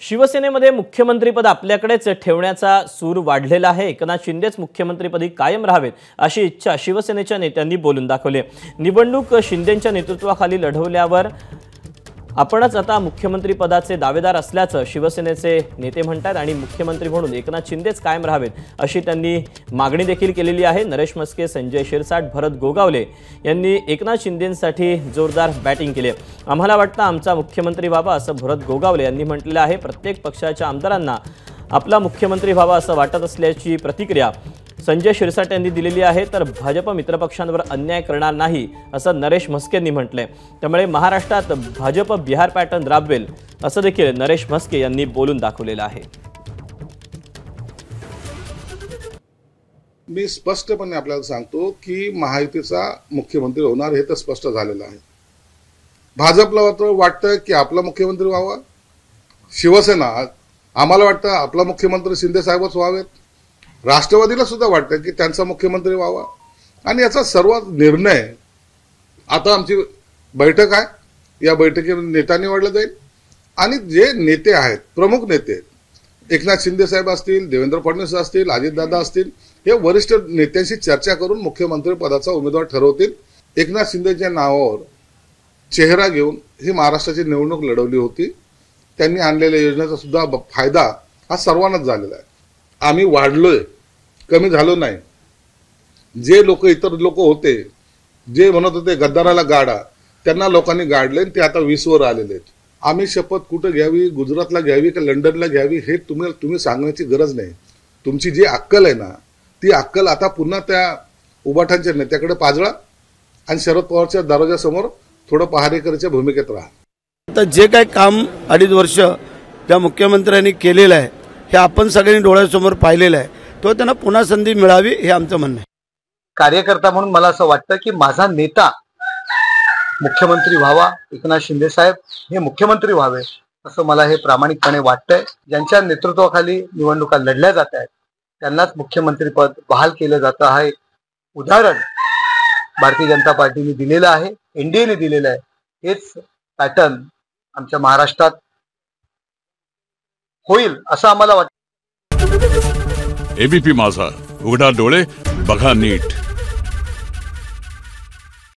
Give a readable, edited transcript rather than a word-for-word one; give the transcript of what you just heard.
शिवसेनेमध्ये मुख्यमंत्रीपद आपल्याकडेच ठेवण्याचा सूर वाढलेला आहे। एकनाथ शिंदेच मुख्यमंत्रीपदी कायम राहावेत अशी इच्छा शिवसेनेच्या नेत्यांनी बोलून दाखवली। निवडणूक शिंदेंच्या नेतृत्वाखाली लढवल्यावर आपणच आता मुख्यमंत्री पदाचे दावेदार असल्याचं शिवसेनेचे नेते म्हणतात आणि मुख्यमंत्री म्हणून एकनाथ शिंदेच कायम राहावेत अशी त्यांनी मागणी देखील केलेली आहे। नरेश म्हस्के, संजय शिरसाट, भरत गोगावले यांनी एकनाथ शिंदेंसाठी जोरदार बॅटिंग केली। आम्हाला वाटतं आमचा मुख्यमंत्री व्हावा असं भरत गोगावले यांनी म्हटलेलं आहे। प्रत्येक पक्षाच्या आमदारांना आपला मुख्यमंत्री व्हावा असं वाटत असल्याची प्रतिक्रिया संजय शिरसाट यांनी दिलेली आहे। तर भाजप मित्रपक्षांवर अन्याय करणार नाही असं नरेश म्हस्के यांनी म्हटलंय। त्यामुळे महाराष्ट्रात भाजप बिहार पॅटर्न राबवेल असं देखील नरेश म्हस्के यांनी बोलून दाखवलेलं आहे। मी स्पष्टपणे आपल्याला सांगतो की महायुतीचा मुख्यमंत्री होणार हे तर स्पष्ट झालेलं आहे। भाजपला वाटतं की आपला मुख्यमंत्री व्हावा, शिवसेना आम्हाला वाटतं आपला मुख्यमंत्री शिंदे साहेबच व्हावेत, राष्ट्रवादीला सुद्धा वाटतं की त्यांचा मुख्यमंत्री व्हावा आणि याचा सर्व निर्णय आता आमची बैठक आहे, या बैठकीत नेता निवडला जाईल आणि जे नेते आहेत प्रमुख नेते एकनाथ शिंदे साहेब असतील, देवेंद्र फडणवीस असतील, अजितदादा असतील, हे वरिष्ठ नेत्यांशी चर्चा करून मुख्यमंत्री पदाचा उमेदवार ठरवतील। एकनाथ शिंदेच्या नावावर चेहरा घेऊन ही महाराष्ट्राची निवडणूक लढवली होती। त्यांनी आणलेल्या योजनेचा सुद्धा फायदा हा सर्वांनाच झालेला आहे। आम्ही वाढलोय, कमी झालो नाही। जे लोक इतर लोक होते जे म्हणत होते गद्दाराला गाडा, त्यांना लोकांनी गाडले, ते आता 20 वर आलेले आहेत। आम्ही शपथ कुठे घ्यावी, गुजरातला घ्यावी का लंडनला घ्यावी हे तुम्ही सांगण्याची गरज नाही। तुमची जी अक्कल आहे ना, ती अक्कल आता पुन्हा त्या उबाठांच्या नेत्याकडे पाजळा आणि शरद पवारच्या दरवाजासमोर थोडं पहारेकरीच्या भूमिकेत राहा। आता जे काही काम 2.5 वर्ष त्या मुख्यमंत्र्यांनी केलेलं आहे हे आपण सगळ्यांनी डोळ्यासमोर पाहिलेलं आहे, तो त्यांना पुन्हा संधी मिळावी हे आमचं म्हणणं आहे। कार्यकर्ता म्हणून मला असं वाटतं की माझा नेता मुख्यमंत्री व्हावा, एकनाथ शिंदे साहेब हे मुख्यमंत्री व्हावे असं मला हे प्रामाणिकपणे वाटतंय। ज्यांच्या नेतृत्वाखाली निवडणुका लढल्या जात आहेत त्यांनाच मुख्यमंत्रीपद बहाल केलं जातं आहे। उदाहरण भारतीय जनता पार्टीने दिलेलं आहे, एनडीएने दिलेलं आहे। हेच पॅटर्न आमच्या महाराष्ट्रात होईल असं आम्हाला वाटतं। एबीपी माझा, उघडा डोळे बघा नीट।